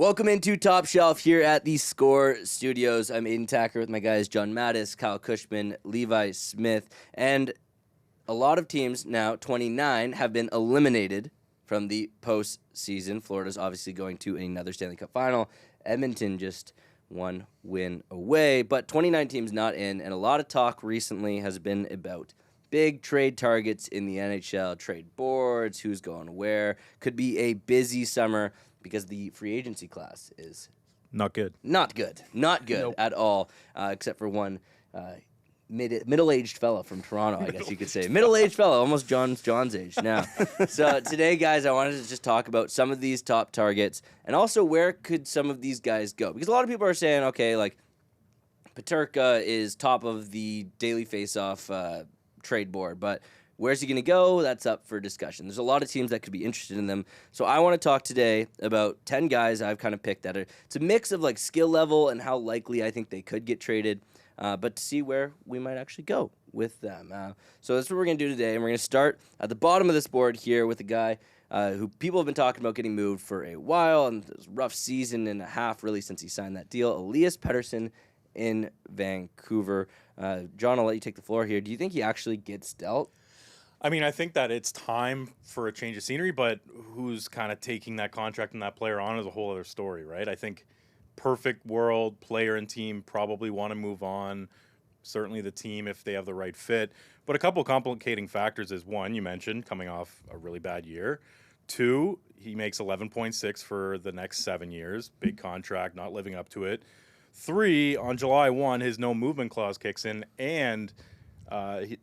Welcome into Top Shelf here at the Score Studios. I'm Aidan Thakkar with my guys John Matisz, Kyle Cushman, Levi Smith, and a lot of teams now, 29, have been eliminated from the postseason. Florida's obviously going to another Stanley Cup final. Edmonton just one win away, but 29 teams not in, and a lot of talk recently has been about big trade targets in the NHL, trade boards, who's going where. Could be a busy summer because the free agency class is not good. Not good nope. At all, except for one middle-aged fellow from Toronto, I guess you could say. Middle-aged fellow, almost John's age now. So today, guys, I wanted to just talk about some of these top targets and also where could some of these guys go. Because a lot of people are saying, okay, like Peterka is top of the daily face-off trade board, but where's he going to go? That's up for discussion. There's a lot of teams that could be interested in them. So I want to talk today about 10 guys I've kind of picked that are, it's a mix of like skill level and how likely I think they could get traded, but to see where we might actually go with them. So that's what we're going to do today, and we're going to start at the bottom of this board here with a guy who people have been talking about getting moved for a while, and it's a rough season and a half really since he signed that deal. Elias Pettersson in Vancouver. John, I'll let you take the floor here. Do you think he actually gets dealt? I mean, I think that it's time for a change of scenery, but who's kind of taking that contract and that player on is a whole other story, right? I think perfect world, player and team probably want to move on. Certainly the team if they have the right fit. But a couple complicating factors is, one, you mentioned, coming off a really bad year. Two, he makes 11.6 for the next 7 years. Big contract, not living up to it. Three, on July 1, his no movement clause kicks in, and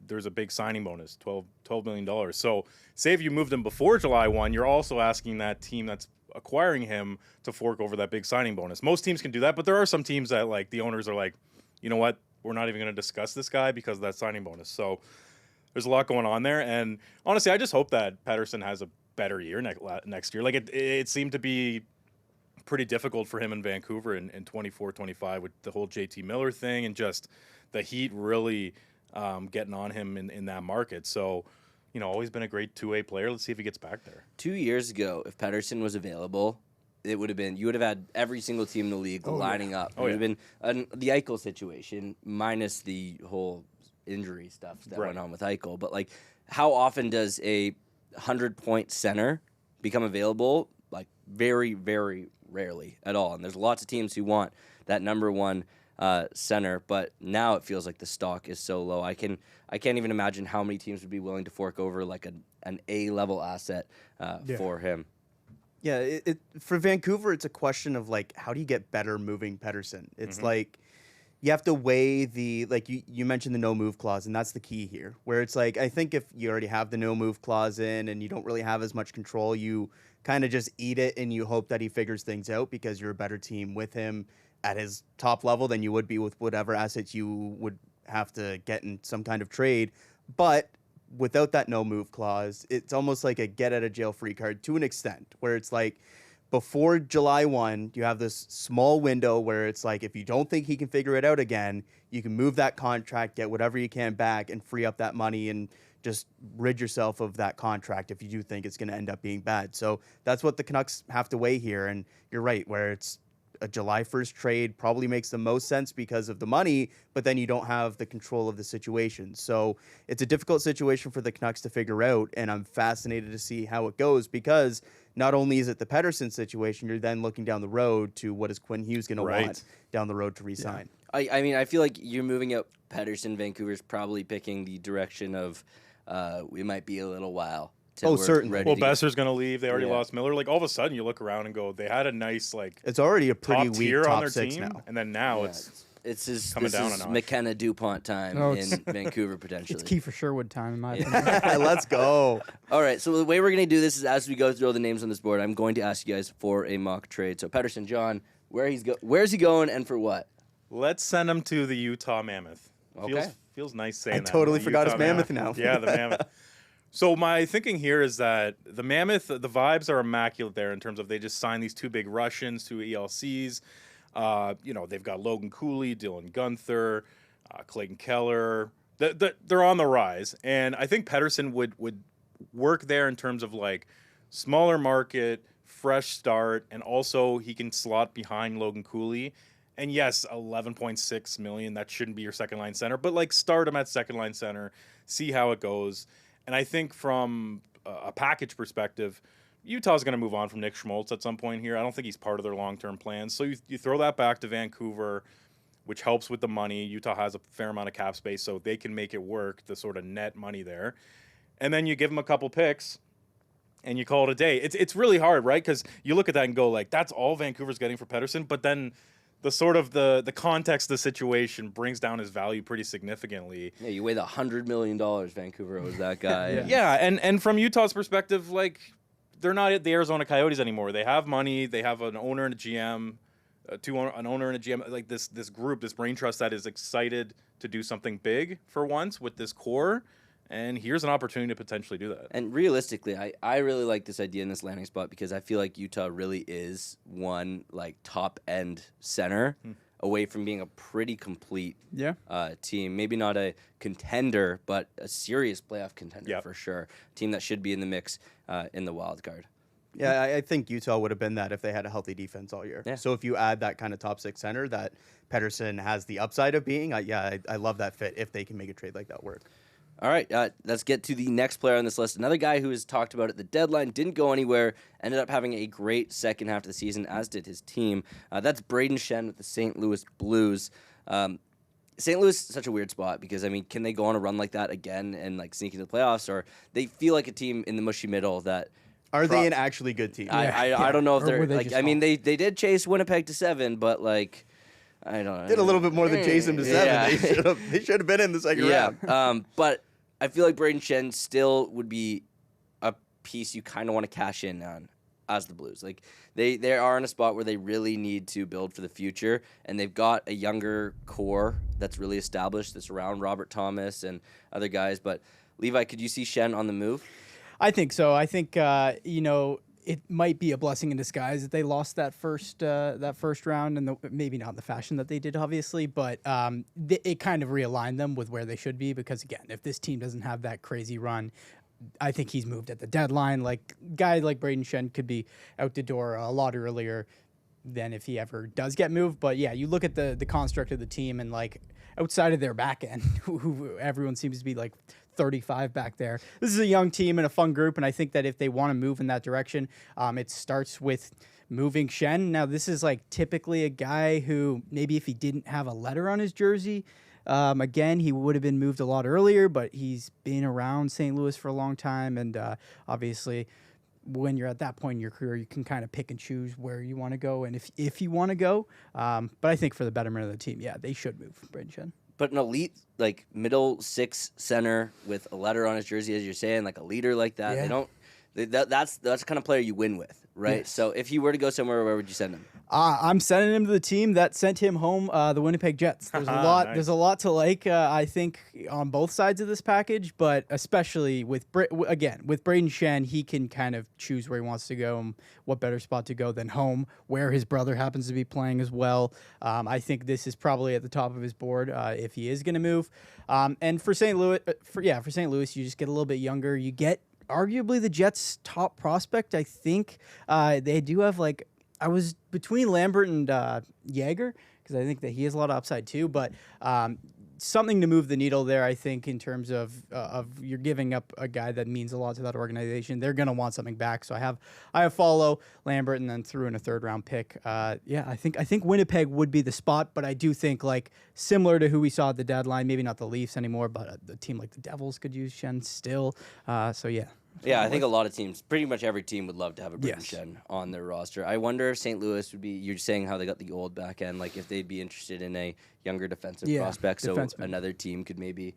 there's a big signing bonus, $12 million. So say if you moved him before July 1, you're also asking that team that's acquiring him to fork over that big signing bonus. Most teams can do that, but there are some teams that, like, the owners are like, you know what, we're not even going to discuss this guy because of that signing bonus. So there's a lot going on there. And honestly, I just hope that Pettersson has a better year next year. Like, it seemed to be pretty difficult for him in Vancouver in 24-25 with the whole JT Miller thing and just the heat really getting on him in that market. So, you know, always been a great two-way player. Let's see if he gets back there. 2 years ago, if Pettersson was available, it would have been, you would have had every single team in the league lining up. It would have been the Eichel situation minus the whole injury stuff that went on with Eichel. But, like, how often does a 100-point center become available? Like, very, very rarely at all. And there's lots of teams who want that number one center, but now it feels like the stock is so low. I can't even imagine how many teams would be willing to fork over like an A-level asset for him. Yeah, for Vancouver, it's a question of, like, how do you get better moving Pettersson? It's like you have to weigh you mentioned the no-move clause, and that's the key here, where it's like, I think if you already have the no-move clause in and you don't really have as much control, you kind of just eat it and you hope that he figures things out because you're a better team with him at his top level than you would be with whatever assets you would have to get in some kind of trade. But without that no-move clause, it's almost like a get-out-of-jail-free card to an extent, where it's like before July 1, you have this small window where it's like if you don't think he can figure it out again, you can move that contract, get whatever you can back, and free up that money and just rid yourself of that contract if you do think it's going to end up being bad. So that's what the Canucks have to weigh here, and you're right, where it's a July 1st trade probably makes the most sense because of the money, but then you don't have the control of the situation. So it's a difficult situation for the Canucks to figure out, and I'm fascinated to see how it goes because not only is it the Pettersson situation, you're then looking down the road to what is Quinn Hughes going to want down the road to re-sign. Yeah. I mean, I feel like you're moving up Pettersson. Vancouver's probably picking the direction of we might be a little while. Certainly. Well, Besser's going to leave. They already lost Miller. Like, all of a sudden, you look around and go, they had a nice, like, it's already a pretty weak tier top on their six team, now. and then now it's coming down a notch. McKenna DuPont time in Vancouver potentially. It's Kiefer Sherwood time in my opinion. Let's go. All right, so the way we're going to do this is as we go through all the names on this board, I'm going to ask you guys for a mock trade. So Pettersson, John, where's he going and for what? Let's send him to the Utah Mammoth. Okay. Feels nice saying that. I totally forgot Utah his Mammoth now. Yeah, the Mammoth. So my thinking here is that the Mammoth, the vibes are immaculate there in terms of they just signed these two big Russians to ELCs. They've got Logan Cooley, Dylan Gunther, Clayton Keller. They're on the rise. And I think Pettersson would work there in terms of, like, smaller market, fresh start, and also he can slot behind Logan Cooley. And yes, $11.6 million, that shouldn't be your second line center, but like start him at second line center, see how it goes. And I think from a package perspective, Utah's going to move on from Nick Schmaltz at some point here. I don't think he's part of their long-term plans. So you throw that back to Vancouver, which helps with the money. Utah has a fair amount of cap space, so they can make it work, the sort of net money there. And then you give them a couple picks, and you call it a day. It's really hard, right? Because you look at that and go, like, that's all Vancouver's getting for Pettersson, but then the sort of the context of the situation brings down his value pretty significantly. Yeah, you weigh the $100 million Vancouver owes that guy. Yeah, and from Utah's perspective, like, they're not the Arizona Coyotes anymore. They have money. They have an owner and a GM, an owner and a GM. Like this group, this brain trust that is excited to do something big for once with this core. And here's an opportunity to potentially do that. And realistically, I really like this idea in this landing spot because I feel like Utah really is one like top end center away from being a pretty complete team. Maybe not a contender, but a serious playoff contender for sure. Team that should be in the mix in the wild card. Yeah, I think Utah would have been that if they had a healthy defense all year. Yeah. So if you add that kind of top six center that Pettersson has the upside of being, I love that fit if they can make a trade like that work. All right, let's get to the next player on this list. Another guy who was talked about at the deadline, didn't go anywhere, ended up having a great second half of the season, as did his team. That's Brayden Schenn with the St. Louis Blues. St. Louis is such a weird spot because, I mean, can they go on a run like that again and like sneak into the playoffs? Or they feel like a team in the mushy middle that... Are they an actually good team? I don't know if they're... like. I mean, they did chase Winnipeg to 7, but like... I don't know. Did a little bit more than chase them to 7. Yeah. They should have been in the second round. But I feel like Brayden Schenn still would be a piece you kind of want to cash in on as the Blues. Like they are in a spot where they really need to build for the future, and they've got a younger core that's really established that's around Robert Thomas and other guys. But Levi, could you see Schenn on the move? I think so. I think it might be a blessing in disguise that they lost that first round, and maybe not in the fashion that they did, obviously, but it kind of realigned them with where they should be. Because again, if this team doesn't have that crazy run, I think he's moved at the deadline. Like guy like Brayden Schenn could be out the door a lot earlier than if he ever does get moved. But yeah, you look at the construct of the team, and like outside of their back end, who everyone seems to be like 35 back there. This is a young team and a fun group, and I think that if they want to move in that direction, it starts with moving Schenn. Now, this is like typically a guy who maybe if he didn't have a letter on his jersey, again, he would have been moved a lot earlier, but he's been around St. Louis for a long time, and obviously when you're at that point in your career, you can kind of pick and choose where you want to go and if you want to go. But I think for the betterment of the team, yeah, they should move Brayden Schenn. But an elite, like, middle six center with a letter on his jersey, as you're saying, like a leader like that, that's the kind of player you win with, right? Yes. So if you were to go somewhere, where would you send him? I'm sending him to the team that sent him home, the Winnipeg Jets. There's a lot. Nice. There's a lot to like. I think on both sides of this package, but especially with Brayden Schenn, he can kind of choose where he wants to go and what better spot to go than home, where his brother happens to be playing as well. I think this is probably at the top of his board if he is going to move. And for St. Louis, for St. Louis, you just get a little bit younger. You get arguably the Jets' top prospect. I think they do have like. I was between Lambert and Yager because I think that he has a lot of upside too. But something to move the needle there, I think, in terms of you're giving up a guy that means a lot to that organization. They're gonna want something back. So I have follow Lambert and then threw in a third round pick. I think Winnipeg would be the spot, but I do think like similar to who we saw at the deadline, maybe not the Leafs anymore, but a team like the Devils could use Schenn still. Yeah, I think a lot of teams, pretty much every team would love to have a Brayden Schenn on their roster. I wonder if St. Louis would be, you're saying how they got the old back end, like if they'd be interested in a younger defensive prospect, so another team could maybe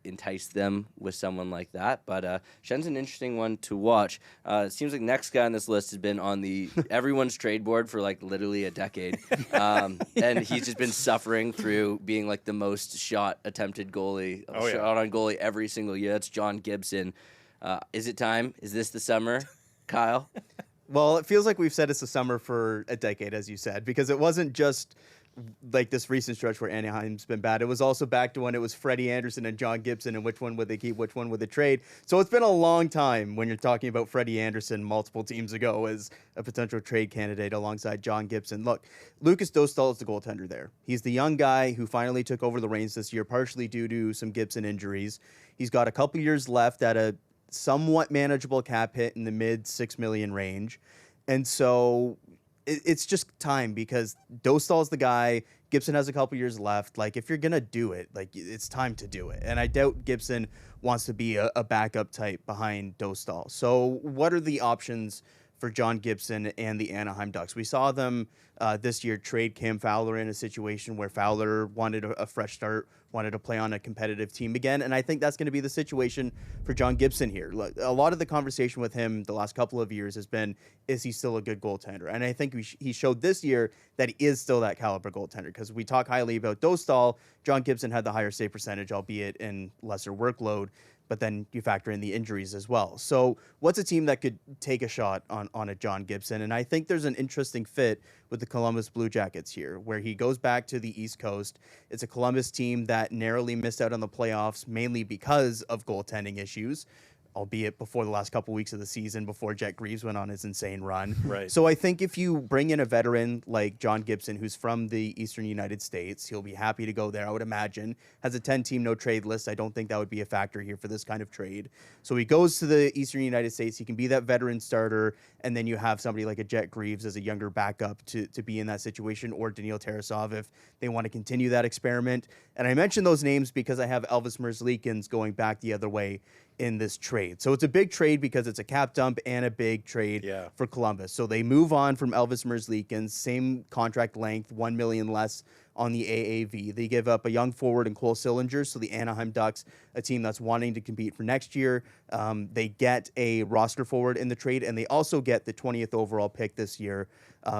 entice them with someone like that. But Schenn's an interesting one to watch. It seems like next guy on this list has been on the everyone's trade board for like literally a decade. And he's just been suffering through being like the most shot attempted goalie, shot on goalie every single year. That's John Gibson. Is it time? Is this the summer, Kyle? Well, it feels like we've said it's the summer for a decade, as you said, because it wasn't just like this recent stretch where Anaheim's been bad. It was also back to when it was Freddie Anderson and John Gibson and which one would they keep, which one would they trade. So it's been a long time when you're talking about Freddie Anderson multiple teams ago as a potential trade candidate alongside John Gibson. Look, Lucas Dostal is the goaltender there. He's the young guy who finally took over the reins this year, partially due to some Gibson injuries. He's got a couple years left at a somewhat manageable cap hit in the mid $6 million range. And so it's just time because Dostal's the guy. Gibson has a couple years left. Like, if you're going to do it, like, it's time to do it. And I doubt Gibson wants to be a backup type behind Dostal. So what are the options for John Gibson and the Anaheim Ducks? We saw them this year trade Cam Fowler in a situation where Fowler wanted a fresh start, wanted to play on a competitive team again. And I think that's going to be the situation for John Gibson here. A lot of the conversation with him the last couple of years has been, is he still a good goaltender? And I think he showed this year that he is still that caliber goaltender, because we talk highly about Dostal. John Gibson had the higher save percentage, albeit in lesser workload. But then you factor in the injuries as well. So what's a team that could take a shot on a John Gibson? And I think there's an interesting fit with the Columbus Blue Jackets here, where he goes back to the East Coast. It's a Columbus team that narrowly missed out on the playoffs, mainly because of goaltending issues, albeit before the last couple weeks of the season, before Jet Greaves went on his insane run. Right. So I think if you bring in a veteran like John Gibson, who's from the Eastern United States, he'll be happy to go there, I would imagine. Has a 10-team no-trade list. I don't think that would be a factor here for this kind of trade. So he goes to the Eastern United States. He can be that veteran starter, and then you have somebody like a Jet Greaves as a younger backup to be in that situation, or Daniil Tarasov if they want to continue that experiment. And I mentioned those names because I have Elvis Merzlikins going back the other way in this trade. So it's a big trade because it's a cap dump and a big trade for Columbus. So they move on from Elvis Merzlikins, same contract length, $1 million less on the AAV. They give up a young forward in Cole Sillinger, so the Anaheim Ducks, a team that's wanting to compete for next year. They get a roster forward in the trade, and they also get the 20th overall pick this year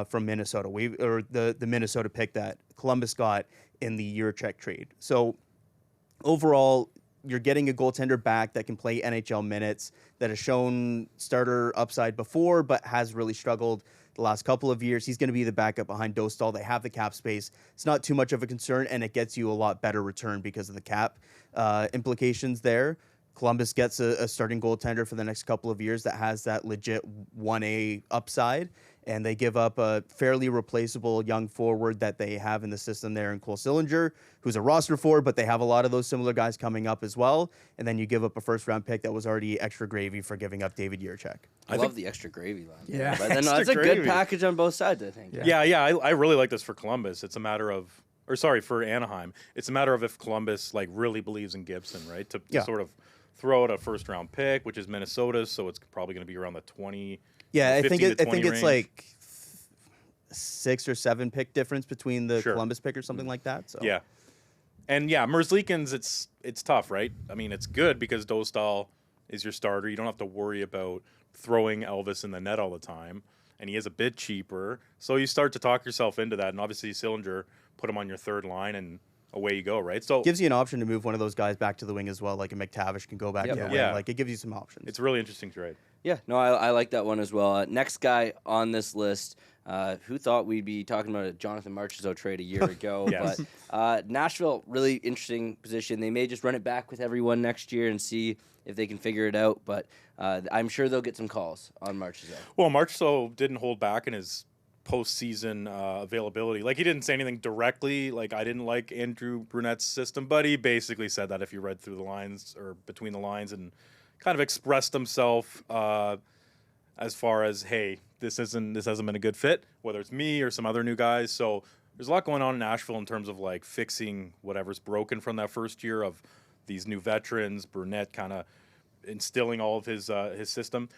from Minnesota. The Minnesota pick that Columbus got in the Juracek trade. So overall, you're getting a goaltender back that can play NHL minutes, that has shown starter upside before, but has really struggled the last couple of years. He's going to be the backup behind Dostal. They have the cap space. It's not too much of a concern, and it gets you a lot better return because of the cap implications there. Columbus gets a starting goaltender for the next couple of years that has that legit 1A upside, and they give up a fairly replaceable young forward that they have in the system there in Cole Sillinger, who's a roster forward, but they have a lot of those similar guys coming up as well. And then you give up a first-round pick that was already extra gravy for giving up David Juracek. I love the extra gravy line. Yeah. But then that's a good package on both sides, I think. Yeah, I really like this for Columbus. It's a matter of, for Anaheim. It's a matter of if Columbus really believes in Gibson, right? To sort of throw out a first-round pick, which is Minnesota's, so it's probably going to be around the 20. Yeah, I think it's range. like 6 or 7 pick difference between the Columbus pick or something like that. So yeah, and Merzlikins, it's tough, right? I mean, it's good because Dostal is your starter. You don't have to worry about throwing Elvis in the net all the time, and he is a bit cheaper. So you start to talk yourself into that, and obviously Sillinger, put him on your third line, and away you go, right? So gives you an option to move one of those guys back to the wing as well, like a McTavish can go back to the wing. Like, it gives you some options. It's a really interesting trade. Yeah, no, I like that one as well. Next guy on this list, who thought we'd be talking about a Jonathan Marchessault trade a year ago? Yes. But Nashville, really interesting position. They may just run it back with everyone next year and see if they can figure it out. But I'm sure they'll get some calls on Marchessault. Well, Marchessault didn't hold back in his postseason availability. Like, he didn't say anything directly. Like, I didn't like Andrew Brunette's system, but he basically said that if you read through the lines or between the lines and kind of expressed himself as far as, hey, this hasn't been a good fit, whether it's me or some other new guys. So there's a lot going on in Nashville in terms of like fixing whatever's broken from that first year of these new veterans, Brunette kind of instilling all of his system.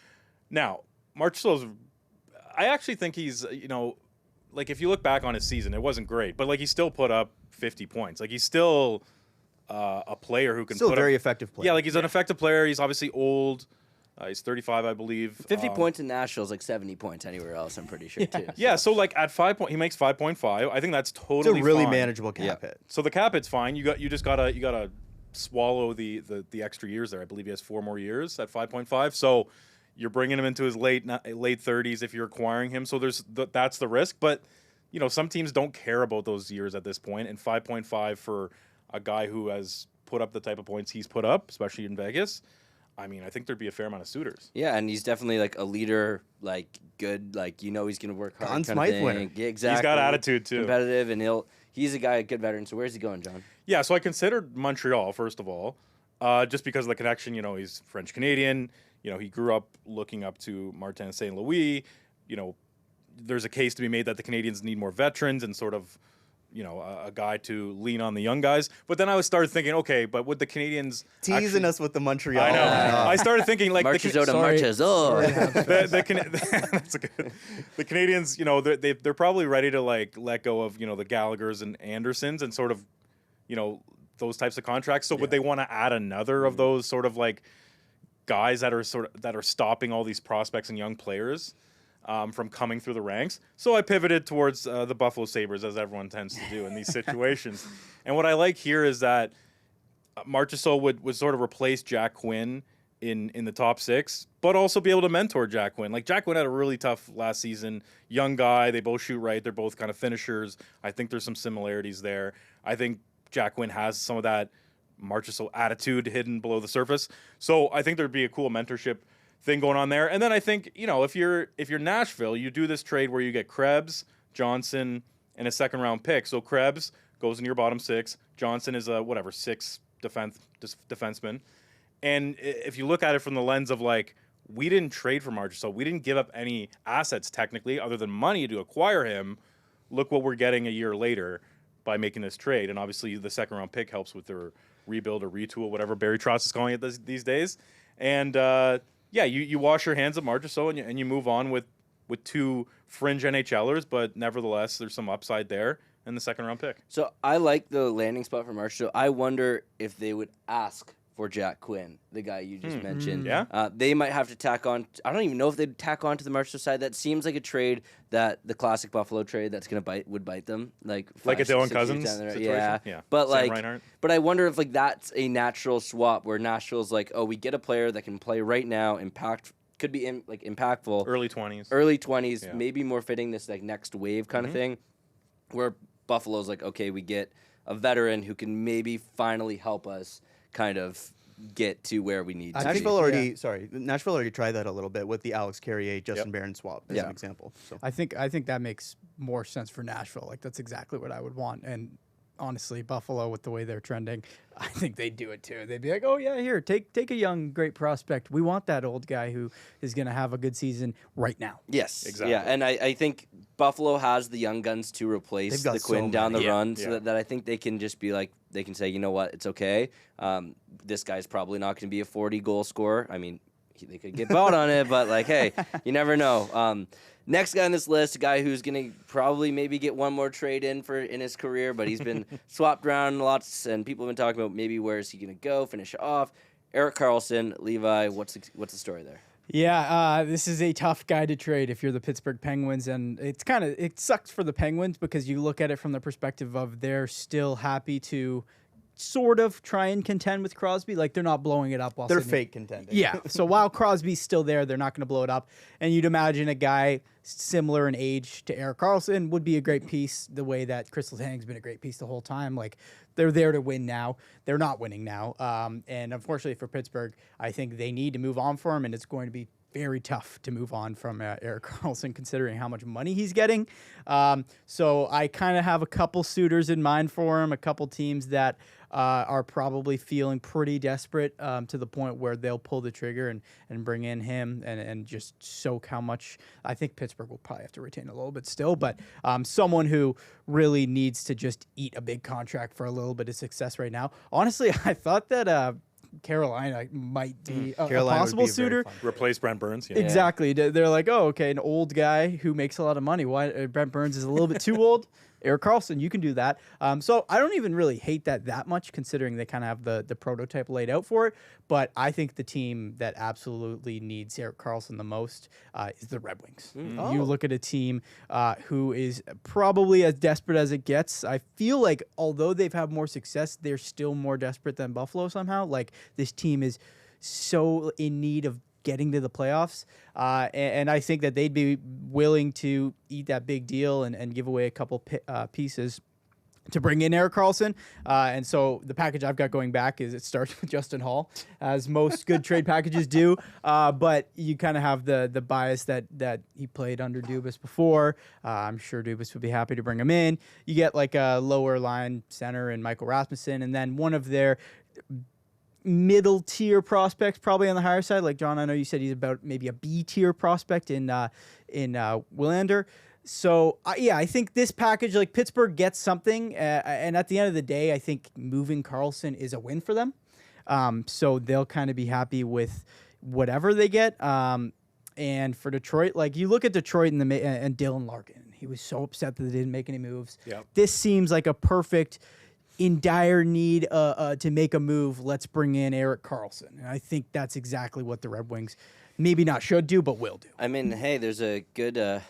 Now, Marchessault's, I actually think he's, like, if you look back on his season, it wasn't great, but like, he still put up 50 points. Like, he's still a player who can still a very effective player. Yeah, like, he's an effective player. He's obviously old. He's 35, I believe. 50 points in Nashville is like 70 points anywhere else, I'm pretty sure, too. Yeah, so like at 5 point, he makes 5.5. I think that's totally it's a really fine. manageable cap hit. So the cap hit's fine. You just gotta swallow the extra years there. I believe he has 4 more years at 5.5. So you're bringing him into his late 30s if you're acquiring him. So that's the risk. But some teams don't care about those years at this point, and 5.5 for a guy who has put up the type of points he's put up, especially in Vegas. I mean, I think there'd be a fair amount of suitors. Yeah, and he's definitely like a leader, like good, like he's going to work hard. Conn Smythe winner. Yeah, exactly. He's got attitude too. Competitive, and he's a guy, a good veteran. So where's he going, John? Yeah, so I considered Montreal first of all, just because of the connection. He's French Canadian. He grew up looking up to Martin St. Louis. There's a case to be made that the Canadians need more veterans and sort of, a guy to lean on the young guys. But then I started thinking, okay, but would the Canadians teasing us with the Montreal? I know. I started thinking like Marchessault to Marchessault. That's a good. The Canadians, they're probably ready to like let go of the Gallaghers and Andersons and sort of, those types of contracts. So would they want to add another of those sort of like guys that are stopping all these prospects and young players from coming through the ranks? So I pivoted towards the Buffalo Sabres, as everyone tends to do in these situations. And what I like here is that Marchessault would sort of replace Jack Quinn in the top six, but also be able to mentor Jack Quinn. Like, Jack Quinn had a really tough last season. Young guy, they both shoot right. They're both kind of finishers. I think there's some similarities there. I think Jack Quinn has some of that Marchessault attitude hidden below the surface. So I think there'd be a cool mentorship thing going on there. And then I think, if you're Nashville, you do this trade where you get Krebs, Johnson, and a second-round pick. So Krebs goes in your bottom six. Johnson is a, sixth defenseman. And if you look at it from the lens of, like, we didn't trade for Marchessault. We didn't give up any assets, technically, other than money to acquire him. Look what we're getting a year later by making this trade. And obviously the second-round pick helps with their rebuild or retool, whatever Barry Trotz is calling it these days. And, you wash your hands of Marchessault and you move on with two fringe NHLers, but nevertheless, there's some upside there in the second-round pick. So I like the landing spot for Marchessault. I wonder if they would ask for Jack Quinn, the guy you just mentioned. Yeah. They might have to tack on. I don't even know if they'd tack on to the Marchessault side. That seems like a trade that the classic Buffalo trade that's going to would bite them. Like a Dylan Cousins situation? Yeah. But but I wonder if that's a natural swap where Nashville's like, oh, we get a player that can play right now, could be impactful. Early 20s. Early 20s, maybe more fitting this like next wave kind of thing, where Buffalo's like, okay, we get a veteran who can maybe finally help us kind of get to where we need to Nashville be. Nashville already tried that a little bit with the Alex Carrier, Justin Barron swap as an example. So I think that makes more sense for Nashville. Like, that's exactly what I would want. And honestly, Buffalo, with the way they're trending, I think they'd do it too. They'd be like, oh yeah, here, take a young, great prospect. We want that old guy who is going to have a good season right now. Yes, exactly. Yeah, and I think Buffalo has the young guns to replace the Quinn down the run, so that I think they can just be like, they can say, you know what, it's okay. This guy's probably not going to be a 40-goal scorer. I mean, they could get bought on it, but like, hey, you never know. Next guy on this list, a guy who's going to probably maybe get one more trade in his career, but he's been swapped around lots, and people have been talking about maybe where is he going to go, finish off. Erik Karlsson, Levi, what's the story there? Yeah, this is a tough guy to trade if you're the Pittsburgh Penguins, and it sucks for the Penguins because you look at it from the perspective of they're still happy to sort of try and contend with Crosby. Like, they're not blowing it up while they're fake contending. Yeah. So while Crosby's still there, they're not going to blow it up. And you'd imagine a guy similar in age to Erik Karlsson would be a great piece, the way that Chris Letang's been a great piece the whole time. Like, they're there to win now. They're not winning now. And unfortunately for Pittsburgh, I think they need to move on for him, and it's going to be very tough to move on from Erik Karlsson considering how much money he's getting. So I kind of have a couple suitors in mind for him, a couple teams that are probably feeling pretty desperate to the point where they'll pull the trigger and bring in him and just soak how much. I think Pittsburgh will probably have to retain a little bit still, but someone who really needs to just eat a big contract for a little bit of success right now. Honestly, I thought that Carolina might be a possible suitor. Replace Brent Burns. Yeah. Exactly. They're like, oh, okay, an old guy who makes a lot of money. Why Brent Burns is a little bit too old. Erik Karlsson, you can do that. So I don't even really hate that much, considering they kind of have the prototype laid out for it. But I think the team that absolutely needs Erik Karlsson the most is the Red Wings. You look at a team who is probably as desperate as it gets. I feel like although they've had more success, they're still more desperate than Buffalo somehow. Like, this team is so in need of getting to the playoffs. And I think that they'd be willing to eat that big deal and give away a couple pieces to bring in Erik Karlsson. And so the package I've got going back is it starts with Justin Hall, as most good trade packages do. But you kind of have the bias that he played under Dubas before. I'm sure Dubas would be happy to bring him in. You get like a lower line center in Michael Rasmussen, and then one of their middle tier prospects, probably on the higher side. Like John, I know you said he's about maybe a B tier prospect in Willander. So, I think this package, like Pittsburgh gets something, and at the end of the day, I think moving Karlsson is a win for them. So they'll kind of be happy with whatever they get. And for Detroit, like you look at Detroit and Dylan Larkin, he was so upset that they didn't make any moves. Yep. This seems like a perfect, in dire need to make a move, let's bring in Erik Karlsson. And I think that's exactly what the Red Wings maybe not should do, but will do. I mean, hey, there's a good.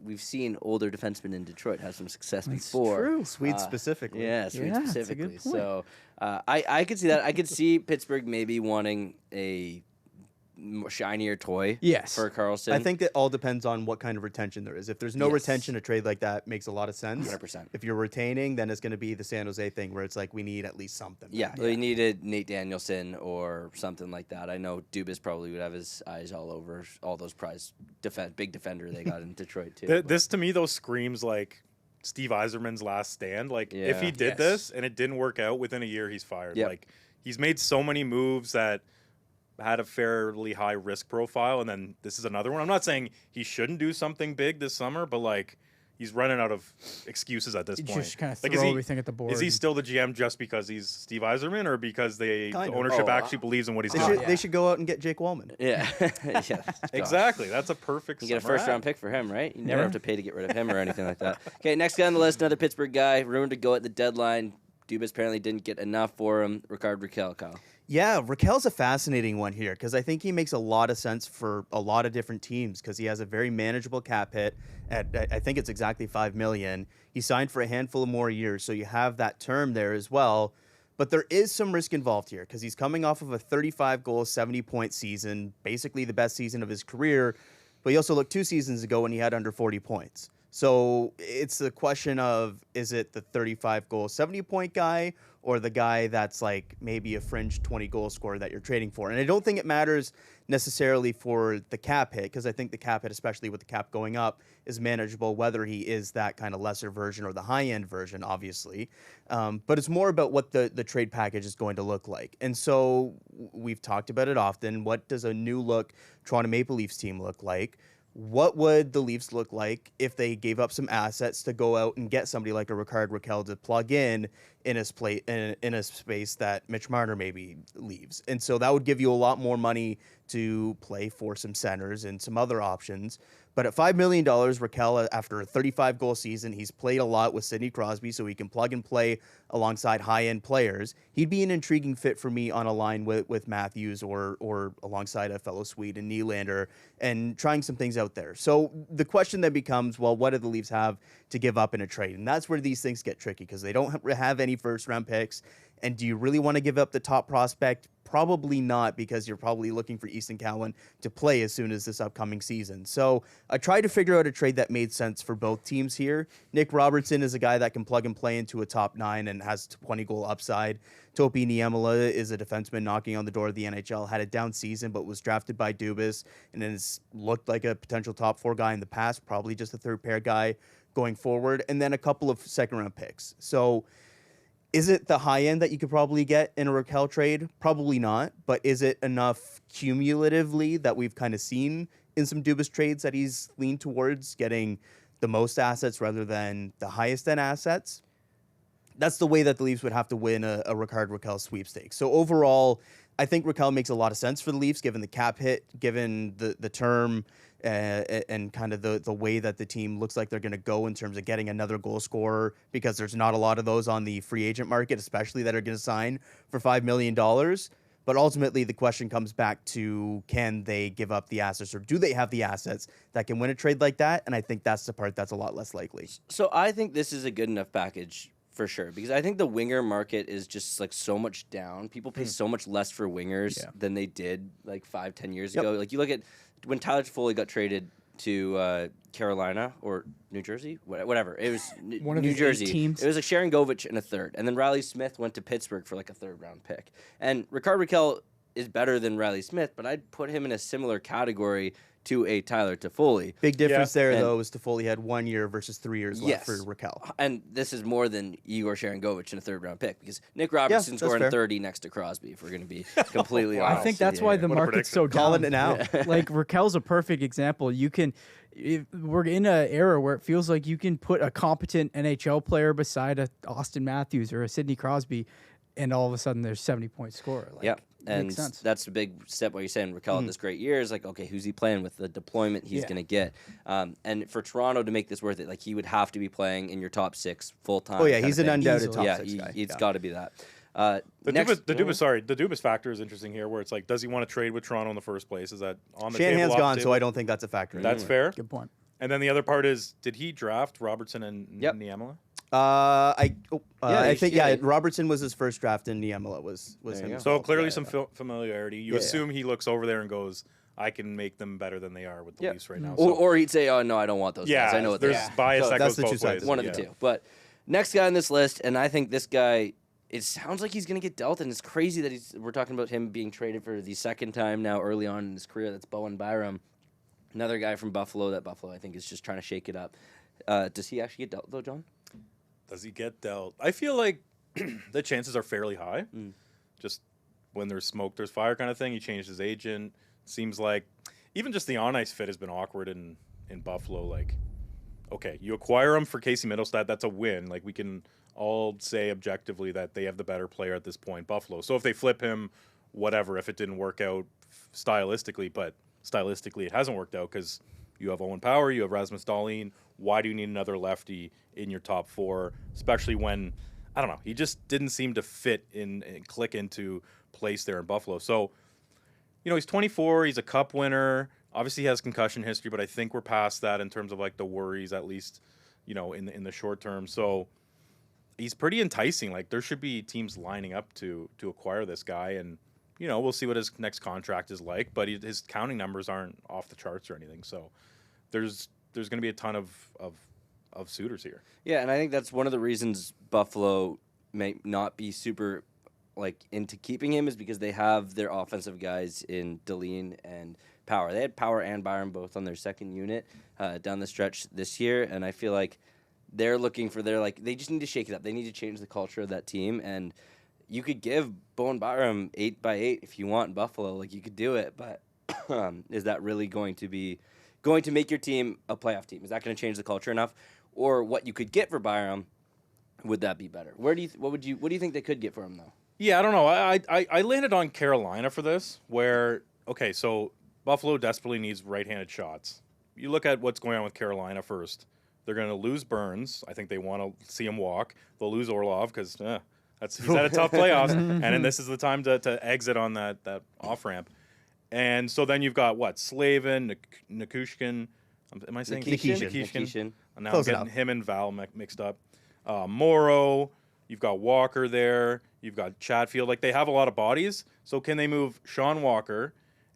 We've seen older defensemen in Detroit have some success before. True. Swedes specifically. Yeah, Swedes that's a specifically. good point. So I could see that. I could see Pittsburgh maybe wanting a shinier toy for Karlsson. I think it all depends on what kind of retention there is. If there's no Yes. retention, a trade like that makes a lot of sense. 100%. If you're retaining, then it's going to be the San Jose thing where it's like we need at least something. Yeah, they needed Nate Danielson or something like that. I know Dubas probably would have his eyes all over all those big defender they got in Detroit too. This to me though screams like Steve Yzerman's last stand. Like if he Yeah. did this and it didn't work out within a year, he's fired. Yep. Like he's made so many moves that had a fairly high risk profile, and then this is another one. I'm not saying he shouldn't do something big this summer, but like he's running out of excuses at this point. Just kind of Like, throw everything at the board. Is he still the GM just because he's Steve Yzerman, or because the Kind of. ownership actually believes in what he's They doing? should, they should go out and get Jake Wallman. Yeah, yeah, Exactly. That's a perfect. You get a summer first round ad. pick for him, right? You never have to pay to get rid of him or anything like that. Okay, next guy on the list, another Pittsburgh guy, rumored to go at the deadline. Dubas apparently didn't get enough for him. Ricard Rakell, Kyle. Yeah, Rakell's a fascinating one here because I think he makes a lot of sense for a lot of different teams because he has a very manageable cap hit at I think it's exactly $5 million. He signed for a handful of more years, so you have that term there as well. But there is some risk involved here because he's coming off of a 35-goal, 70-point season, basically the best season of his career. But he also looked 2 seasons ago when he had under 40 points. So it's the question of, is it the 35-goal, 70-point guy or the guy that's like maybe a fringe 20-goal scorer that you're trading for? And I don't think it matters necessarily for the cap hit because I think the cap hit, especially with the cap going up, is manageable whether he is that kind of lesser version or the high-end version, obviously. But it's more about what the trade package is going to look like. And so we've talked about it often. What does a new look Toronto Maple Leafs team look like? What would the Leafs look like if they gave up some assets to go out and get somebody like a Ricard Rakell to plug in a space that Mitch Marner maybe leaves? And so that would give you a lot more money to play for some centers and some other options. But at $5 million, Rakell, after a 35-goal season, he's played a lot with Sidney Crosby, so he can plug and play alongside high-end players. He'd be an intriguing fit for me on a line with Matthews or alongside a fellow Swede and Nylander and trying some things out there. So the question then becomes, well, what do the Leafs have to give up in a trade? And that's where these things get tricky because they don't have any first-round picks. And do you really want to give up the top prospect? Probably not, because you're probably looking for Easton Cowan to play as soon as this upcoming season. So I tried to figure out a trade that made sense for both teams here. Nick Robertson is a guy that can plug and play into a top 9 and has 20-goal upside. Topi Niemela is a defenseman knocking on the door of the NHL, had a down season, but was drafted by Dubas and has looked like a potential top 4 guy in the past, probably just a third-pair guy going forward, and then a couple of second-round picks. So is it the high end that you could probably get in a Rakell trade? Probably not. But is it enough cumulatively that we've kind of seen in some Dubas trades that he's leaned towards getting the most assets rather than the highest end assets? That's the way that the Leafs would have to win a Ricard Rakell sweepstakes. So overall, I think Rakell makes a lot of sense for the Leafs, given the cap hit, given the term, and kind of the way that the team looks like they're going to go in terms of getting another goal scorer, because there's not a lot of those on the free agent market, especially that are going to sign for $5 million. But ultimately, the question comes back to, can they give up the assets, or do they have the assets that can win a trade like that? And I think that's the part that's a lot less likely. So I think this is a good enough package For sure, because I think the winger market is just like so much down. People pay so much less for wingers than they did like 5-10 years ago. Like you look at when Tyler Toffoli got traded to Carolina or New Jersey, whatever. It was One of New his Jersey. 8 teams. It was like Sharon Govich in a third, and then Riley Smith went to Pittsburgh for like a 3rd-round pick. And Ricard Rakell is better than Riley Smith, but I'd put him in a similar category to a Tyler Toffoli. Big difference there, And- though, is Toffoli had 1 year versus 3 years left for Rakell. And this is more than Igor Sharangovich in a 3rd-round pick because Nick Robertson's that's scoring fair. 30 next to Crosby, if we're going to be completely I honest. think that's why the What a market's so down. Calling it now. Like Rakell's a perfect example. We're in an era where it feels like you can put a competent NHL player beside a Austin Matthews or a Sidney Crosby, and all of a sudden there's 70-point scorer. Like, Yeah, and makes sense. that's a big step. What you're saying, Rakell had this great year is like, okay, who's he playing with? The deployment he's going to get, and for Toronto to make this worth it, like he would have to be playing in your top 6 full time. Oh, yeah, he's an undoubted top Yeah, 6 guy. it's got to be that. The Next- Dubas factor is interesting here, where it's like, does he want to trade with Toronto in the first place? Is that on the table? Shanahan's off the gone, so table? I don't think that's a factor. That's fair. Good point. And then the other part is, did he draft Robertson and Niemela? I think yeah. Robertson was his first draft, and Niemela was There you him. go. as So well. clearly Yeah, some yeah. familiarity. You Yeah, assume he looks over there and goes, I can make them better than they are with the Leafs right now. So, Or he'd say, oh no, I don't want those guys. I know what they there's are. bias So that that's goes the both two sides. ways. One of the two. But next guy on this list, and I think this guy, it sounds like he's going to get dealt, and it's crazy that we're talking about him being traded for the 2nd time now early on in his career. That's Bowen Byram, another guy from Buffalo. That Buffalo, I think, is just trying to shake it up. Does he actually get dealt though, John? Does he get dealt? I feel like the chances are fairly high. Just when there's smoke, there's fire kind of thing. He changed his agent. Seems like even just the on-ice fit has been awkward in Buffalo. Like, okay, you acquire him for Casey Middlestad. That's a win. Like, we can all say objectively that they have the better player at this point, Buffalo. So if they flip him, whatever, if it didn't work out stylistically, but stylistically it hasn't worked out because you have Owen Power, you have Rasmus Dahlin. Why do you need another lefty in your top 4, especially when, I don't know, he just didn't seem to fit in and click into place there in Buffalo. So, you know, he's 24, he's a cup winner. Obviously, he has concussion history, but I think we're past that in terms of like the worries, at least, you know, in the short term. So he's pretty enticing. Like, there should be teams lining up to acquire this guy, and you know, we'll see what his next contract is like. But his counting numbers aren't off the charts or anything. So there's going to be a ton of suitors here. Yeah, and I think that's one of the reasons Buffalo may not be super like into keeping him is because they have their offensive guys in Dahlin and Power. They had Power and Byram both on their 2nd unit down the stretch this year, and I feel like they're looking for they just need to shake it up. They need to change the culture of that team, and you could give Bowen Byram 8x8 if you want in Buffalo. Like, you could do it, but is that really going to make your team a playoff team? Is that going to change the culture enough? Or what you could get for Byram, would that be better? What do you think they could get for him though? Yeah, I don't know. I landed on Carolina for this, where, okay, so Buffalo desperately needs right-handed shots. You look at what's going on with Carolina first. They're going to lose Burns. I think they want to see him walk. They'll lose Orlov because he's had a tough playoffs, and then this is the time to exit on that off-ramp. And so then you've got, Slavin, Nikushkin. Am I saying Nikishin. Now Close I'm getting enough. him and Val mixed up. Morrow. You've got Walker there. You've got Chatfield. Like, they have a lot of bodies. So can they move Sean Walker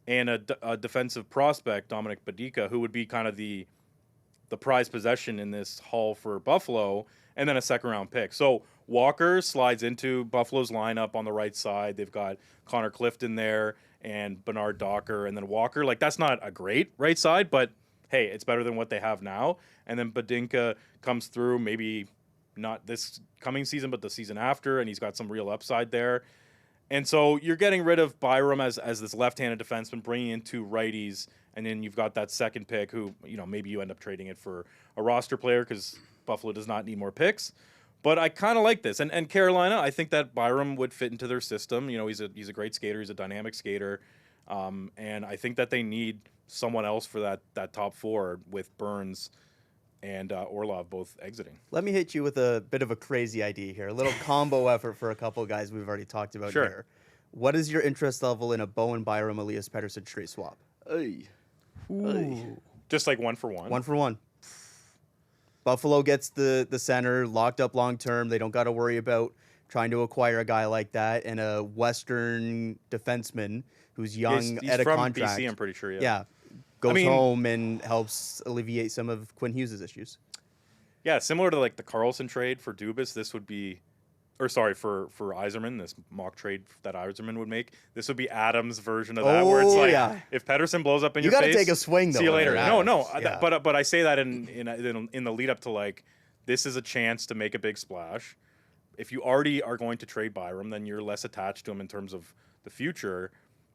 and a defensive prospect, Dominic Peterka, who would be kind of the prized possession in this haul for Buffalo, and then a 2nd-round pick. So Walker slides into Buffalo's lineup on the right side. They've got Connor Clifton there and Bernard Docker, and then Walker. Like, that's not a great right side, but hey, it's better than what they have now. And then Peterka comes through, maybe not this coming season, but the season after, and he's got some real upside there. And so you're getting rid of Byram as this left-handed defenseman, bringing in 2 righties, and then you've got that 2nd pick who, you know, maybe you end up trading it for a roster player because Buffalo does not need more picks. But I kind of like this. And Carolina, I think that Byram would fit into their system. You know, he's a great skater. He's a dynamic skater. And I think that they need someone else for that top 4 with Burns and Orlov both exiting. Let me hit you with a bit of a crazy idea here. A little combo effort for a couple guys we've already talked about Sure. here. What is your interest level in a Bowen Byram Elias Pettersson trade swap? Ay. Ooh. Just like 1 for 1. 1 for 1. Buffalo gets the center locked up long term. They don't got to worry about trying to acquire a guy like that, and a Western defenseman who's young He's at a from contract. BC, I'm pretty sure. Yeah, goes home and helps alleviate some of Quinn Hughes' issues. Yeah, similar to like the Karlsson trade for Dubas, this would be, or sorry, for Yzerman, this mock trade that Yzerman would make. This would be Adams' version of that, where it's like, if Pettersson blows up in your face, you got to take a swing though. See you later. No, yeah. but I say that in the lead up to like, this is a chance to make a big splash. If you already are going to trade Byram, then you're less attached to him in terms of the future.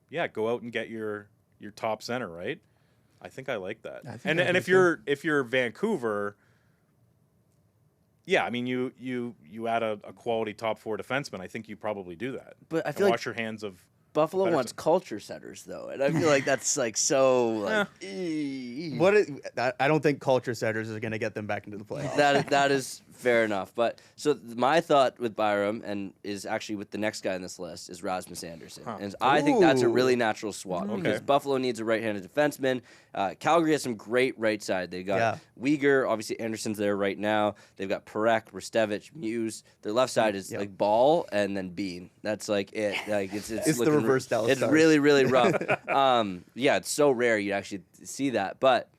Yeah, go out and get your top center, right? I think I like that. And if you're Vancouver. Yeah, I mean, you add a quality top 4 defenseman. I think you probably do that. But I feel wash your hands of Buffalo wants culture setters, though, and I feel like that's like so. Like, I don't think culture setters are going to get them back into the playoffs. That is fair enough. But so my thought with Byram and is actually with the next guy on this list is Rasmus Andersson, and I think that's a really natural swap because Buffalo needs a right-handed defenseman. Calgary has some great right side. They got Uyghur, obviously Anderson's there right now. They've got Perek, Ristevich, Muse. Their left side is like Ball and then Bean. That's like it. Like it's the reverse Dallas It's Stars. really, really rough. It's so rare you actually see that. But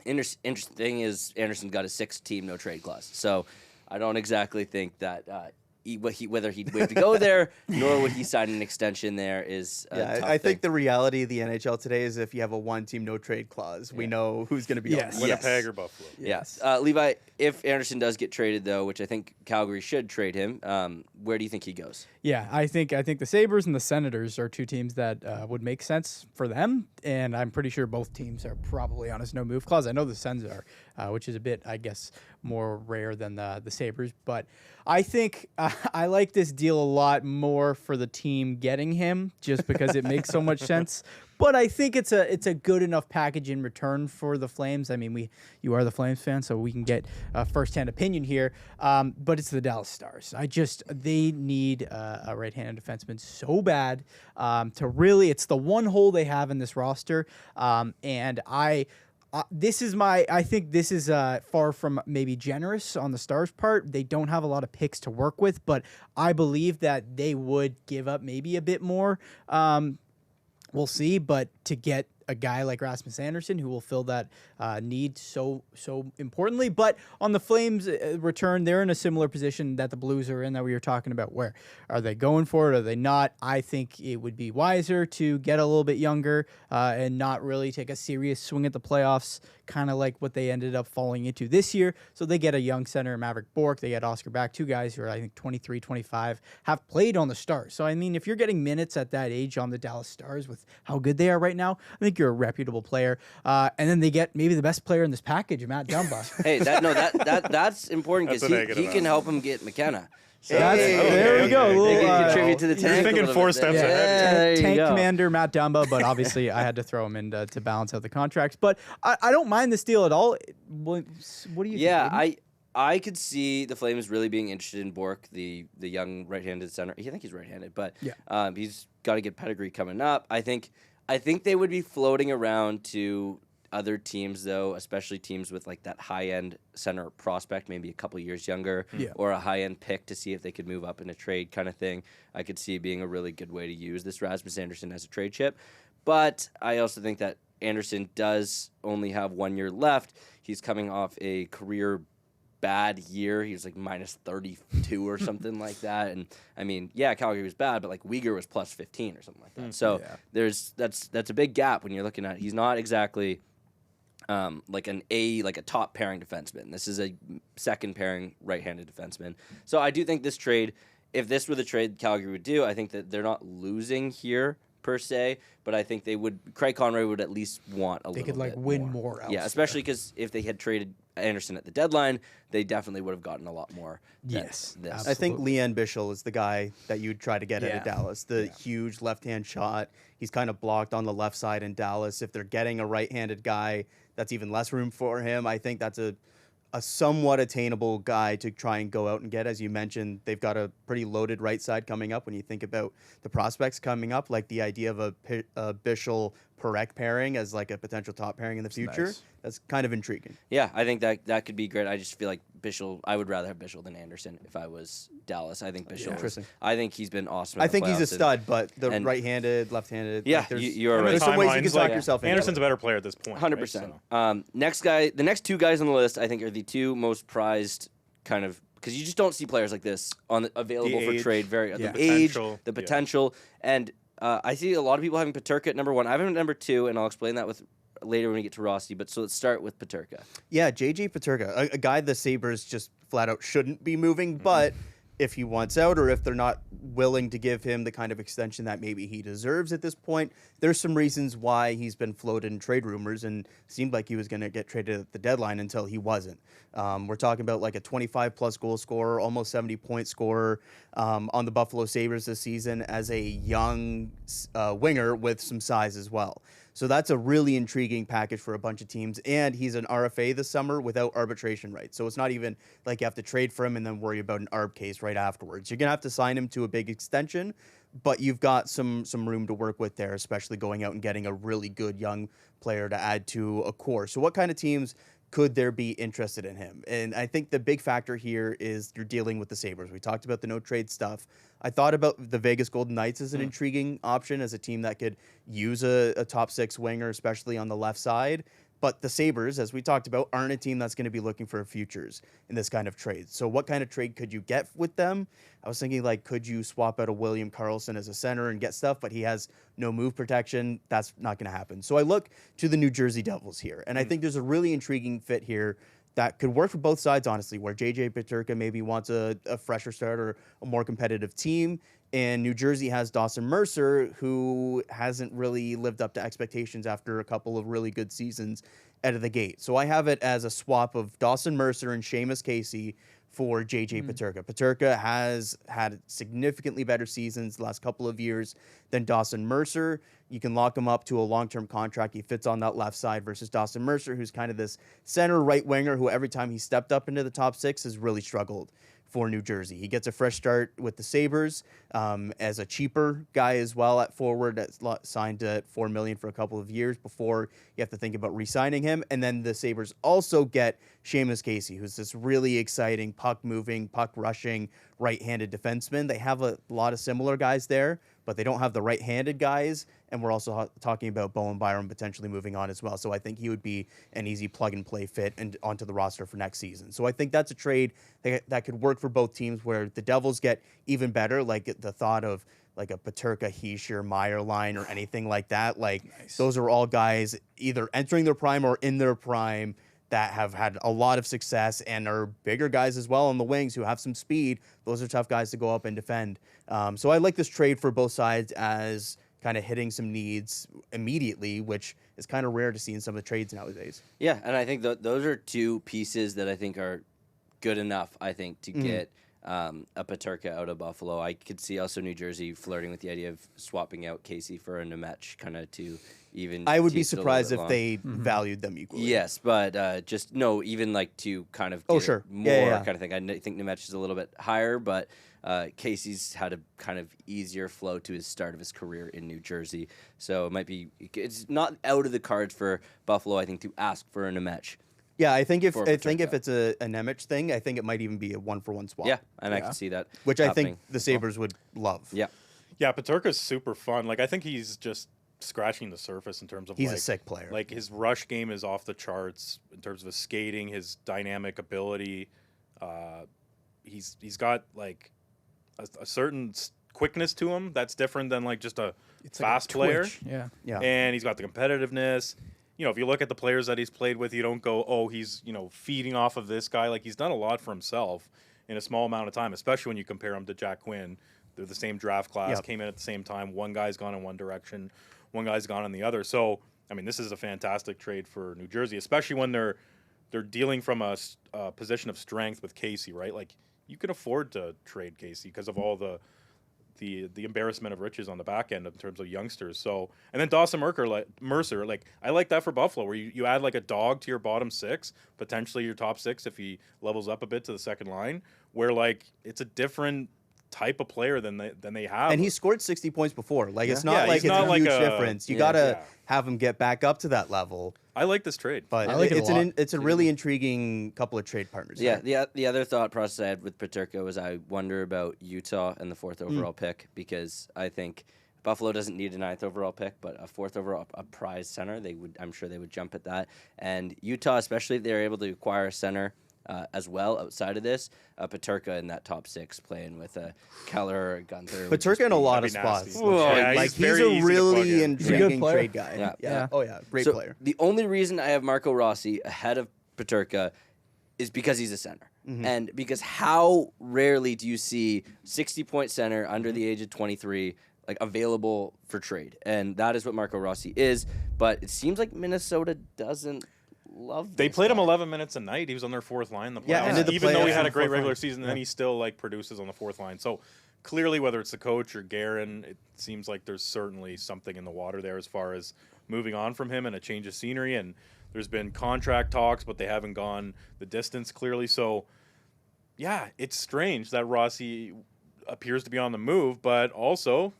interesting thing is Anderson's got a 6-team no trade clause. So I don't exactly think that whether he'd wait to go there, nor would he sign an extension there is a tough I think thing. the reality of the NHL today is if you have a 1-team no trade clause, we know who's going to be on the Winnipeg or Buffalo. Yes. Levi, if Anderson does get traded, though, which I think Calgary should trade him, where do you think he goes? Yeah, I think the Sabres and the Senators are 2 teams that would make sense for them, and I'm pretty sure both teams are probably on his no-move clause. I know the Sens are, which is a bit, I guess, more rare than the Sabres, but I think I like this deal a lot more for the team getting him just because it makes so much sense. But I think it's a good enough package in return for the Flames. I mean, you are the Flames fan, so we can get a firsthand opinion here. But it's the Dallas Stars. They need a right-handed defenseman so bad to really. It's the one hole they have in this roster, and I think this is far from maybe generous on the Stars' part. They don't have a lot of picks to work with, but I believe that they would give up maybe a bit more. We'll see, but to get a guy like Rasmus Andersson who will fill that need so importantly. But on the Flames' return, they're in a similar position that the Blues are in that we were talking about. Where are they going for it? Are they not? I think it would be wiser to get a little bit younger and not really take a serious swing at the playoffs, kind of like what they ended up falling into this year. So they get a young center, Maverick Bourque. They get Oscar Back, 2 guys who are, I think, 23, 25, have played on the Stars. So, I mean, if you're getting minutes at that age on the Dallas Stars with how good they are right now, I think you're a reputable player. And then they get maybe the best player in this package, Matt Dumba. Hey, that's important because he can help him get McKenna. So there we go. They can contribute to the tank. You're thinking 4 steps ahead. Tank commander Matt Dumba, but obviously I had to throw him in to balance out the contracts. But I don't mind this deal at all. What do you think? Yeah, I could see the Flames really being interested in Bourque, the young right-handed center. I think he's right-handed, but he's got to get pedigree coming up. I think they would be floating around to other teams, though, especially teams with like that high-end center prospect, maybe a couple years younger, or a high-end pick to see if they could move up in a trade kind of thing. I could see it being a really good way to use this Rasmus Andersson as a trade chip. But I also think that Andersson does only have 1 year left. He's coming off a career bad year. He was like minus 32 or something like that. And I mean, Calgary was bad, but like Uyghur was plus 15 or something like that. So that's a big gap when you're looking at. He's not exactly like a top pairing defenseman. This is a second pairing right-handed defenseman. So I do think this trade, if this were the trade Calgary would do, I think that they're not losing here per se, but I think they would. Craig Conroy would at least want a little bit. They could win more. Yeah, especially because if they had traded Andersson at the deadline, they definitely would have gotten a lot more. Yes, I think Leanne Bichel is the guy that you'd try to get out of Dallas. The huge left-hand shot. He's kind of blocked on the left side in Dallas. If they're getting a right-handed guy, that's even less room for him. I think that's a a somewhat attainable guy to try and go out and get. As you mentioned, they've got a pretty loaded right side coming up when you think about the prospects coming up, like the idea of a Bichsel-Perek pairing as like a potential top pairing in the future. nice. That's kind of intriguing. Yeah, I think that could be great. I just feel like Bichsel. I would rather have Bichsel than Anderson if I was Dallas. I think Bichsel. Interesting. I think he's been awesome. I think he's a stud, but the right-handed, left-handed. Yeah, like there's, you are right. There's some ways you can talk Like, yourself into Anderson's it. a better player at this point. 100%. Right? Next guy, the next two guys on the list, I think, are the two most prized kind of because you just don't see players like this available for age, trade. The age, potential, the potential, and I see a lot of people having Peterka at number 1. I have him at number 2, and I'll explain that with later when we get to Rossi. But so let's start with Peterka. Yeah, JJ Peterka, a guy the Sabres just flat out shouldn't be moving, but if he wants out or if they're not willing to give him the kind of extension that maybe he deserves at this point, there's some reasons why he's been floated in trade rumors and seemed like he was going to get traded at the deadline until he wasn't. We're talking about like a 25-plus goal scorer, almost 70-point scorer on the Buffalo Sabres this season as a young winger with some size as well. So that's a really intriguing package for a bunch of teams. And he's an RFA this summer without arbitration rights. So it's not even like you have to trade for him and then worry about an ARB case right afterwards. You're going to have to sign him to a big extension, but you've got some room to work with there, especially going out and getting a really good young player to add to a core. So what kind of teams could there be interested in him? And I think the big factor here is you're dealing with the Sabres. We talked about the no trade stuff. I thought about the Vegas Golden Knights as an intriguing option as a team that could use a top 6 winger, especially on the left side. But the Sabres, as we talked about, aren't a team that's going to be looking for futures in this kind of trade. So what kind of trade could you get with them? I was thinking, like, could you swap out a William Karlsson as a center and get stuff, but he has no move protection? That's not going to happen. So I look to the New Jersey Devils here, and I think there's a really intriguing fit here that could work for both sides, honestly, where JJ Peterka maybe wants a fresher start or a more competitive team. And New Jersey has Dawson Mercer, who hasn't really lived up to expectations after a couple of really good seasons out of the gate. So I have it as a swap of Dawson Mercer and Seamus Casey for JJ Peterka. Peterka has had significantly better seasons the last couple of years than Dawson Mercer. You can lock him up to a long-term contract. He fits on that left side versus Dawson Mercer, who's kind of this center right winger who every time he stepped up into the top 6 has really struggled for New Jersey. He gets a fresh start with the Sabres as a cheaper guy as well at forward, that's signed at $4 million for a couple of years before you have to think about re-signing him. And then the Sabres also get Seamus Casey, who's this really exciting puck-moving, puck-rushing, right-handed defenseman. They have a lot of similar guys there, but they don't have the right-handed guys. And we're also talking about Bowen Byram potentially moving on as well. So I think he would be an easy plug-and-play fit and onto the roster for next season. So I think that's a trade that could work for both teams where the Devils get even better, like the thought of like a Peterka, Hischier, Meyer line or anything like that. Like those are all guys either entering their prime or in their prime that have had a lot of success and are bigger guys as well on the wings who have some speed. Those are tough guys to go up and defend. So I like this trade for both sides as kind of hitting some needs immediately, which is kind of rare to see in some of the trades nowadays. Yeah, and I think those are two pieces that I think are good enough, I think, to get a Peterka out of Buffalo. I could see also New Jersey flirting with the idea of swapping out Casey for a Nemec kind of to even... I would be surprised if they valued them equally. Yes, but even like to kind of get more kind of thing. I think Nemec is a little bit higher, but Casey's had a kind of easier flow to his start of his career in New Jersey. So it's not out of the cards for Buffalo, I think, to ask for a Nemec. Yeah, I think if it's a Nemec thing, I think it might even be a 1-for-1 swap. Yeah, and I can see that. Which happening. I think the Sabres would love. Yeah. Yeah, Peterka's super fun. Like, I think he's just scratching the surface in terms of he's a sick player. Like, his rush game is off the charts in terms of his skating, his dynamic ability. He's got like a certain quickness to him that's different than like just a fast player. Yeah. And he's got the competitiveness. You know, if you look at the players that he's played with, you don't go, oh, he's, feeding off of this guy. Like, he's done a lot for himself in a small amount of time, especially when you compare him to Jack Quinn. They're the same draft class, came in at the same time. One guy's gone in one direction, one guy's gone in the other. So, I mean, this is a fantastic trade for New Jersey, especially when they're dealing from a position of strength with Casey, right? Like, you can afford to trade Casey because of all the the embarrassment of riches on the back end in terms of youngsters. So, and then Dawson Mercer, like I like that for Buffalo, where you add like a dog to your bottom six, potentially your top six if he levels up a bit to the second line, where like it's a different type of player than they have. And he scored 60 points before. Like it's not Yeah, like he's it's not a like huge a- difference. You gotta have him get back up to that level. I like this trade. But I like it a lot. it's a really intriguing couple of trade partners. Yeah, there. the other thought process I had with Peterka was I wonder about Utah and the 4th overall pick, because I think Buffalo doesn't need a 9th overall pick, but a 4th overall, a prize center, I'm sure they would jump at that. And Utah, especially if they're able to acquire a center as well outside of this, Peterka in that top 6 playing with Keller, Gunther. Peterka in a lot of that'd be nasty. spots. Whoa. Yeah, Like he's he's very a easy to plug really in. He's a good intriguing player. trade guy. Yeah. Yeah. Oh yeah, great So player. the only reason I have Marco Rossi ahead of Peterka is because he's a center. And because how rarely do you see 60-point center under the age of 23 like available for trade? And that is what Marco Rossi is. But it seems like Minnesota doesn't love They this played him guy. 11 minutes a night. He was on their 4th line in the playoffs. Yeah, ended the even though he playoffs had on a the great 4th regular line. season, then he still like produces on the 4th line. So clearly, whether it's the coach or Guerin, it seems like there's certainly something in the water there as far as moving on from him and a change of scenery. And there's been contract talks, but they haven't gone the distance clearly. So yeah, it's strange that Rossi appears to be on the move, but also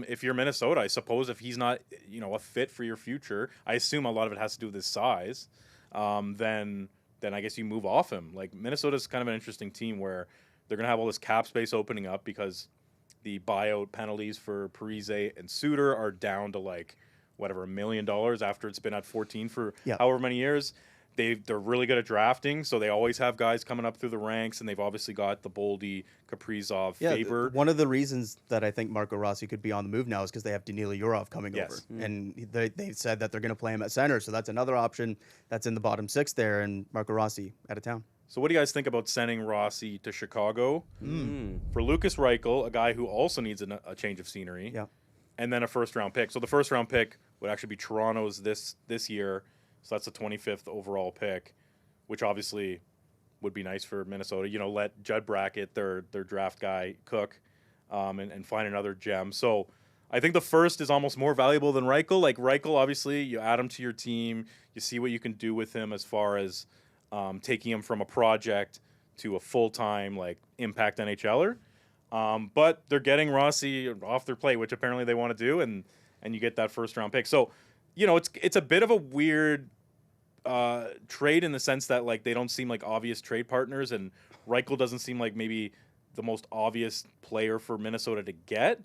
if you're Minnesota, I suppose if he's not, a fit for your future, I assume a lot of it has to do with his size. Then I guess you move off him. Like Minnesota's kind of an interesting team where they're gonna have all this cap space opening up because the buyout penalties for Parise and Suter are down to like whatever $1 million after it's been at 14 for however many years. They're really good at drafting, so they always have guys coming up through the ranks, and they've obviously got the Boldy, Kaprizov, Faber. One of the reasons that I think Marco Rossi could be on the move now is because they have Danila Yurov coming over. And they said that they're going to play him at center, so that's another option that's in the bottom 6 there, and Marco Rossi out of town. So what do you guys think about sending Rossi to Chicago for Lucas Reichel, a guy who also needs a change of scenery, and then a first-round pick? So the first-round pick would actually be Toronto's this year, so that's the 25th overall pick, which obviously would be nice for Minnesota. Let Judd Brackett, their draft guy, cook and find another gem. So I think the first is almost more valuable than Reichel. Like Reichel, obviously, you add him to your team. You see what you can do with him as far as taking him from a project to a full-time impact NHLer. But they're getting Rossi off their plate, which apparently they want to do, and you get that first-round pick. So, it's a bit of a weird trade in the sense that they don't seem like obvious trade partners, and Reichel doesn't seem like maybe the most obvious player for Minnesota to get.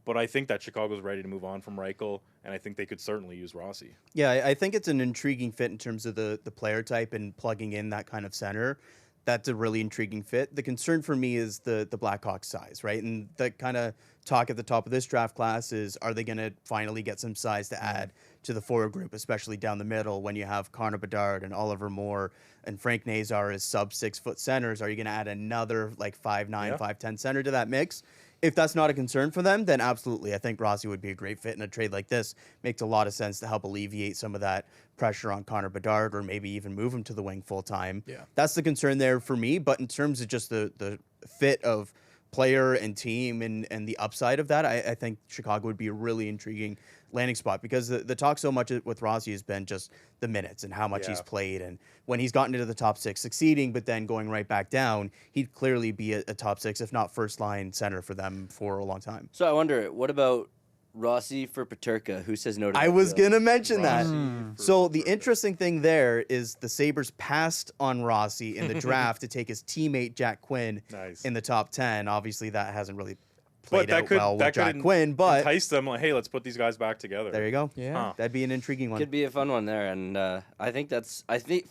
But I think that Chicago's ready to move on from Reichel, and I think they could certainly use Rossi. Yeah, I think it's an intriguing fit in terms of the player type and plugging in that kind of center. That's a really intriguing fit. The concern for me is the Blackhawks size, right? And the kind of talk at the top of this draft class is, are they going to finally get some size to add to the forward group, especially down the middle when you have Connor Bedard and Oliver Moore and Frank Nazar as sub 6 foot centers? Are you going to add another 5'9", 5'10" center to that mix? If that's not a concern for them, then absolutely. I think Rossi would be a great fit in a trade like this. Makes a lot of sense to help alleviate some of that pressure on Connor Bedard, or maybe even move him to the wing full time. Yeah. That's the concern there for me. But in terms of just the fit of player and team and the upside of that, I think Chicago would be a really intriguing landing spot, because the talk so much with Rossi has been just the minutes and how much he's played, and when he's gotten into the top 6 succeeding but then going right back down, he'd clearly be a top 6 if not first line center for them for a long time. So I wonder, what about Rossi for Peterka? Who says no to that? I was deal? gonna mention that. Rossi So the interesting thing there is the Sabres passed on Rossi in the draft to take his teammate Jack Quinn in the top 10. Obviously that hasn't really played out well with Jack Quinn, but entice them hey, let's put these guys back together. there you go. Yeah. That'd be an intriguing one. Could be a fun one there, and I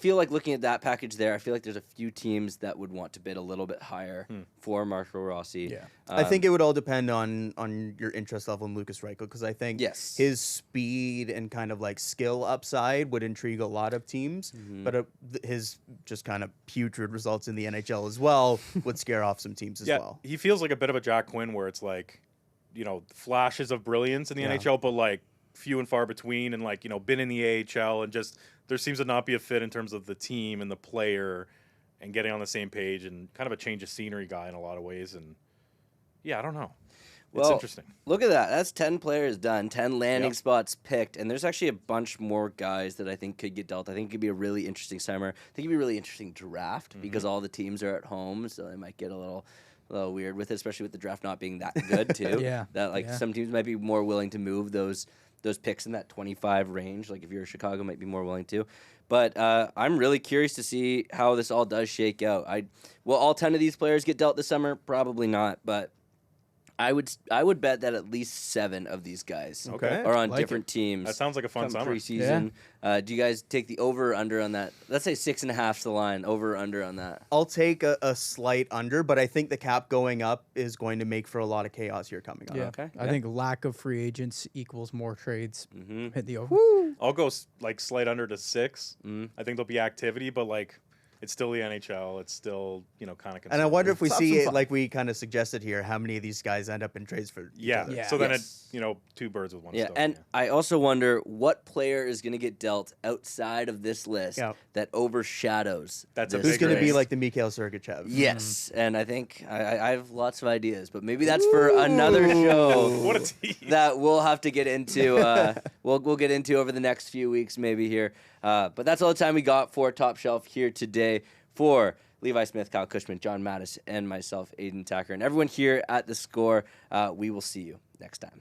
feel like looking at that package there, I feel like there's a few teams that would want to bid a little bit higher for Marco Rossi. Yeah. I think it would all depend on your interest level in Lucas Reichel, because I think his speed and kind of skill upside would intrigue a lot of teams, but his just kind of putrid results in the NHL as well would scare off some teams as well. He feels like a bit of a Jack Quinn, where it's flashes of brilliance in the NHL, but few and far between, and been in the AHL, and just there seems to not be a fit in terms of the team and the player and getting on the same page, and kind of a change of scenery guy in a lot of ways. And Yeah, I don't know. Well, it's interesting. Look at that. That's 10 players done, 10 landing spots picked, and there's actually a bunch more guys that I think could get dealt. I think it could be a really interesting summer. I think it'd be a really interesting draft because all the teams are at home, so they might get a little weird with it, especially with the draft not being that good too. Some teams might be more willing to move those picks in that 25 range. Like if you're Chicago, might be more willing to. But I'm really curious to see how this all does shake out. Will all 10 of these players get dealt this summer? Probably not, but I would bet that at least 7 of these guys are on different teams. That sounds like a fun summer. Preseason. Do you guys take the over or under on that? Let's say 6.5's the line. Over or under on that? I'll take a slight under, but I think the cap going up is going to make for a lot of chaos here coming up. Yeah. Okay. I think lack of free agents equals more trades. Hit the over. Woo. I'll go slight under to 6. I think there'll be activity, but it's still the NHL. It's still, kind of. And I wonder if we see it like we kind of suggested here, how many of these guys end up in trades for each other. So then two birds with one stone. And I also wonder what player is going to get dealt outside of this list that overshadows. Who's going to be like the Mikhail Sergachev? Yes, and I think I have lots of ideas, but maybe that's for another show. What a tease. That we'll have to get into. We'll get into over the next few weeks, maybe here. But that's all the time we got for Top Shelf here today. For Levi Smith, Kyle Cushman, John Matisz, and myself, Aidan Thakkar, and everyone here at The Score, we will see you next time.